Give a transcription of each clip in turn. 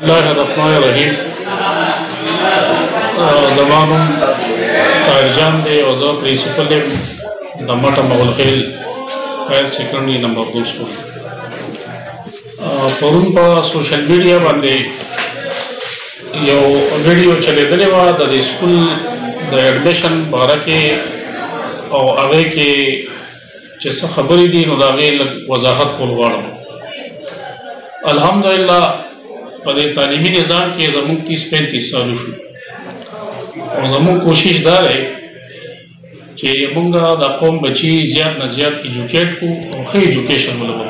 الله الرحمن الرحیم. زمانم طاهر جان دی او زه پرنسپل یم د مټه مغلخیل هایر سیکنډري نمبر 2 سکول. پرون په سوشل میډیا باندې یو ویډیو چلیدلې وه د دې سکول د ایډمیشن باره کې او هغې کې چې څه خبرې دي نو د هغې لږ وضاحت کول غواړم. الحمدلله په دې تعلیمي نظام کې زموږ 30-35 سالو شو او زموږ کوشش دا دی چې موږ د قوم بچي زیات نه زیات ایجوکیټ کړو او ښه ایجوکیشن ولرو.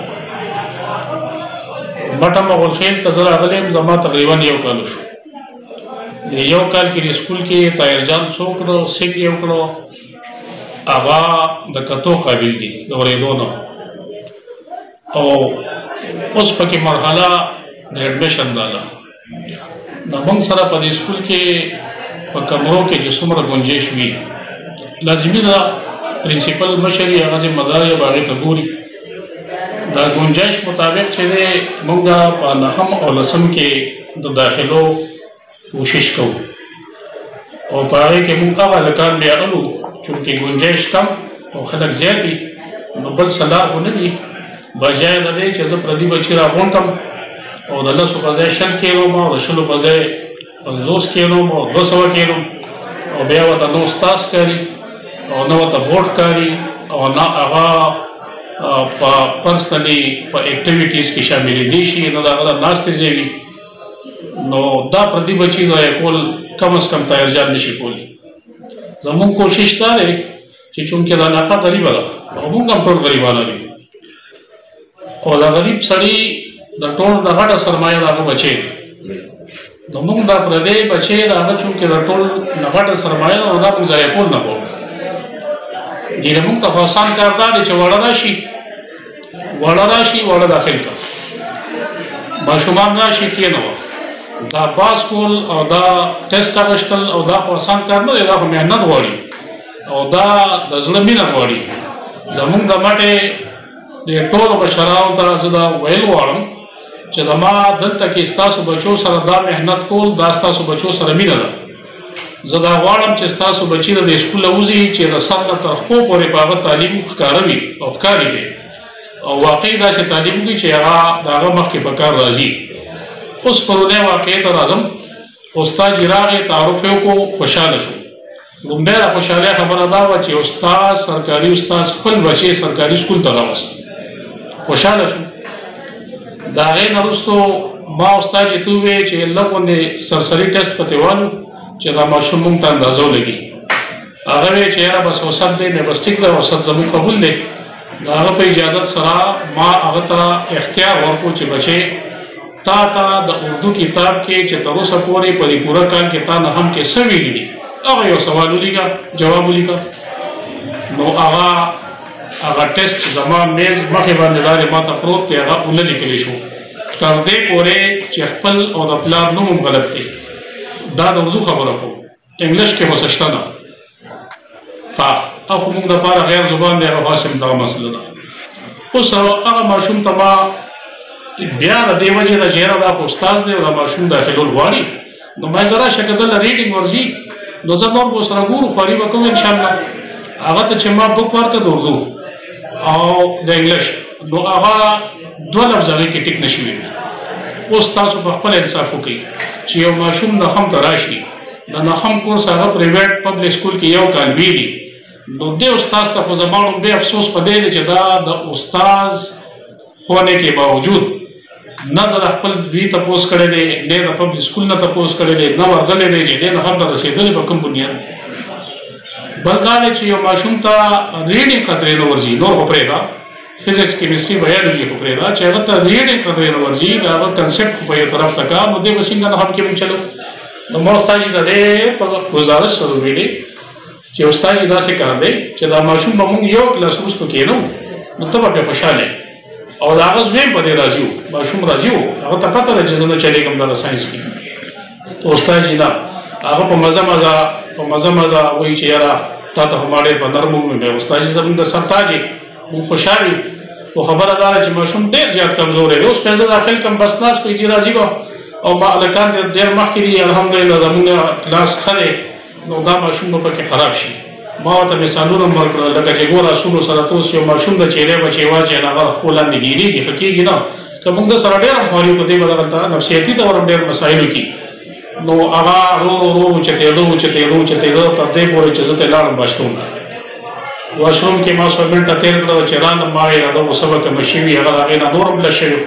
مټه مغلخیل ته زه راغلی یم، زما تقریبا 1 کال شو. د 1 کال کې د سکول کې طاهر جان څه وکړو، سیک یې وکړو، هغه د کتو قابل دي د اورېدو نه. او اوس پکې مرحله د ایډمیشن راغله. د موږ سره په دې سکول کې په کمرو کې چې څومره ګنجایش وي لازمي ده پرنسپل مشر یې هغه ذمهدار یې به هغې ته ګوري. د ګنجایش مطابق چې دی موږ په 9 او 10 کې د داخلو کوشش کوو او په هغې کې موږ هغه هلکان بیا اړو چونکې ګنجایش کم او خلک زیات دي نو بل صلاح خو نه وي. بجای د دې چې زه پردي بچي راغونډم او د 10 په ځای 20 کېنوم او د 20 په ځای 50 کېنوم او 200 کېنوم او بیا ورته نه استاد کاري او نه ورته بورډ کاري او نه هغه په پرسنلي په اکټیویټیز کې شاملېدی شي، نه د هغه د ناستې ځای وي. نو دا پردي بچي ضایع کول کم از کم طاهر جان نشي کولی. زموږ کوشش دا دی چې چونکې دا علاقه غریبه ده او موږ هم ټول غریبانه دي او دا غریب سړي د ټول د غټه سرمایه د هغه بچی دی. نو موږ دا پردی بچی د هغه چونکې د ټول د غټه سرمایه ده نو دا موږ ضایع کول نه کوو. یعنې موږ ته خو اسان کار دا دی چې واړه راشي واړه داخل کړه، ماشومان راشي کېنوه. دا باس کول او دا ټیسټ اخیستل او دا خو اسان کار نه دی، دا خو محنت غواړي او دا د زړه مینه غواړي. زموږ د مټې د ټولو مشرانو ته زه دا ویل غواړم چې زما دلته کې ستاسو بچو سره دا محنت کول دا ستاسو بچو سره مینه ده. زه دا غواړم چې ستاسو بچي د دې سکوله وځي چې د سر نه تر پښو پورې په هغه تعلیم ښکاره وي او ښکاري وي او واقعي داسې تعلیم وکړي چې هغه د هغه مخکې په کار راځي. اوس پرونی واقعې ته راځم. استاد چې راغی تعارف یې وکړو، خوشحاله شو. لومړی د خوشحالۍ خبره دا وه چې استاد سرکاري استاد خپل بچی سرکاري سکول ته راوست، خوشحاله شو. د هغې نه وروستو ما استاد چې ته وویې چې لږ غوندې سرسري ټیسټ پکې والو چې دا ماشوم موږ ته اندازه ولګي. هغه ویې چې یاره بس اوسط دی، مې بس ټیک دی، اوسط زموږ قبول دی. د هغه په اجازت سره ما هغه ته اختیار ورکړو چې بچې تا ته د اردو کتاب کې چې تر اوسه پورې په دې پوره کال کې تا نه هم کې څه ویلي دي هغه یو سوال ولیکه، جواب ولیکه. نو هغه ټیسټ زما میز مخې باندې لارې ما ته پروت دی، هغه ونه لیکلی شو تر دې پورې چې خپل او د پلار نوم هم غلط دی. دا د اردو خبره کوو، انګلیش کې خو څه شته نه. او خو موږ دپاره غیر زبان دی، هغه خاص هم دغه مسله ده. اوس هغه ماشوم ته ما بیا د دې وجې نه چې یاره دا خو استاد دی او دا ماشوم داخلول غواړي نو ما زه راشه که دله ریډینګ ورځي نو زه نور به ورسره ګورو، خواري به کوو انشاءالله. هغه ته چې ما بک ورکړه د اردو او د انګلیش نو هغه 2 لفظ هغې کې ټیک نشي ویلی. اوس تاسو په خپل انصاف وکړئ چې یو ماشوم نخم ته راشي، د نخم کورس هغه پرایویټ پبلک سکول کې 1 کال ویلي نو دې استاد ته خو زما ډېر افسوس په دی چې دا د استاد هونې کې باوجود نه د خپل دوی تپوس کړی دی، نه د پبلک سکول نه تپوس کړی دی، نه ورغلی دی چې دې نه هم ته رسېدلی په کوم بنیاد. بل دا دی چې یو ماشوم ته ریډینګ خطرې نه ورځي، نور خو پرېږده، فزیکس کیمسټري بایولوژي خو پرېږده، چې هغه ته ریډینګ خطرې نه ورځي د هغه کنسپټ خو په یو طرف ته کا نو دې به څنګه نهم کې مونږ چلو. نو ما استاد جي د دې په ګزارش سره ویلې چې استاد جي داسې کار دی چې دا ماشوم به مونږ 1 کلاس وروسته کېنو نو ته به پرې خوشحاله او د هغه زوی په دې راضي و، ماشوم راضي و، هغه ته پته ده چې زه نه چلېږم دغه ساینس کې. استاد جي نه هغه په مزه وایي چې یاره تا ته خو ما ډېر په نرم ومې. استاد جي زموږ د سر تاج یې، موږ خوشحال یو. خو خبره دا ده چې ماشوم ډېر زیات کمزوری دی. اوس پنځه داخل کم بس ناست کوي چې راضي به او هلکان ډېر مخکې دي الحمدلله زمونږ کلاس ښه دی نو دا ماشوم به پکې خراب شي. ما ورته مثالونه هم ورکړل لکه چې ګوره اسونو سره توس یو ماشوم د چیرې بچې واچوي هغه خپل لاندې ګیرېږي ښه کېږي نه. که موږ سره ډېر همکاري وکړو دې به دغلته نفسیاتي طور هم ډېر مسایلو کې نو هغه ورو اوچتېده تر دې پورې چې زه ته لاړم واشروم ته. واشروم کې ما 100 منټه تېر کړل چې رانم ما اراده و څه به کمه شوي هغه د هغې نه نور هم لږ شوي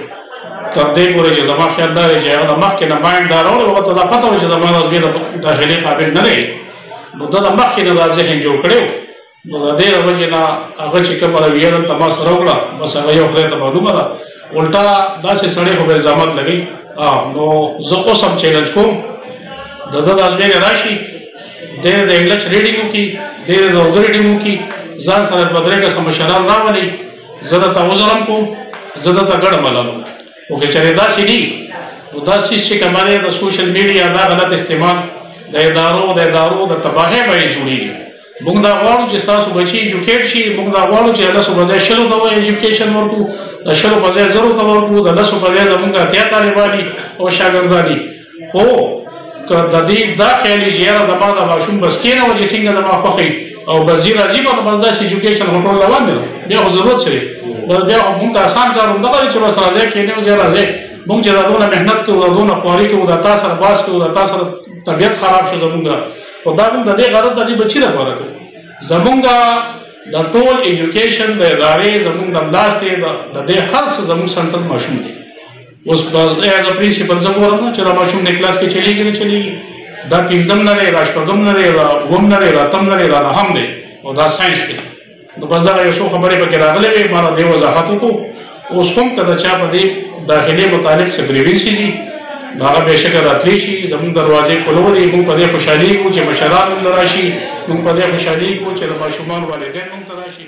تر دې پورې چې زما خیال دا دی چې هغه د مخکې نه مایند دا راوړی هغه ته دا پته وه چې زما د دې د داخلي قابل نه دی نو ده د مخکې نه دا ذهن جوړ کړی و نو د دې د وجې نه هغه چې کومه رویه دلته ما سره وکړه بس هغه یو خدای ته معلومه ده الټا داسې سړی خو به الزامات لګوي. نو زه اوس هم چیلنج کوم د ده دا ازمېنې راشي دی د انګلیش ریډینګ وکړي دی د اردو ریډینګ وکړي ځان سره دوه درې کسه مشران راولي زه درته عذر هم کوم زه درته ګډه ملالم خو که چېرې داسې دي نو دا څیز چې کومه دی د سوشل میډیا دا غلط استعمال د ادارو د تباهۍ باندې جوړېږي. موږ دا غواړو چې ستاسو بچي ایجوکیټ شي موږ دا غواړو چې د 10 په ځای 20 ته ایجوکیشن ورکړو د 20 په ځای 0 ته ورکړو د 10 په ځای زموږ اتیا طالبان دي او شاګردان دي خو که د دې دا خیال چې یاره زما د ماشوم بس کې نه وه چې څنګه زما خوښوي او بس ځي راځي به نو بس داسې ایجوکیشن خو ټول روان دی بیا خو ضرورت څه دی بیا خو موږ ته اسان کار همدغه دی چې بس راځئ کښېنئ او ځای راځئ موږ چې دا دونه محنت کوو دا دونه خواري کوو دا تا سره باس کوو دا تا سره طبیعت خراب شو زمونږ خو دا موږ د دې غرض د دې بچي لپاره کوو زمونږ د ټول ایجوکیشن د ادارې زمونږ د ملاس دی د دې هر څه زمونږ سنټرل ماشوم دی. اوس ایز ا پرنسپل زه ګورم نه چې دا ماشوم د کلاس کې چلېږي نه چلېږي دا 5م نه دی دا 6م نه دی دا 9م نه دی دا 8م نه دی دا 9م دی او دا ساینس دی نو بس دغه یو څو خبرې پکې راغلې وې ما د دې وضاحت وکړو. اوس هم که د چا په دې داخلي متعلق څه ګریوینسي دي نو هغه بېشکه راتلی شي زموږ دروازې کلو دي موږ په دې خوشحالېږو چې مشران موږ له راشي موږ په دې خوشحالېږو چې د ماشومان والدین موږ ته راشي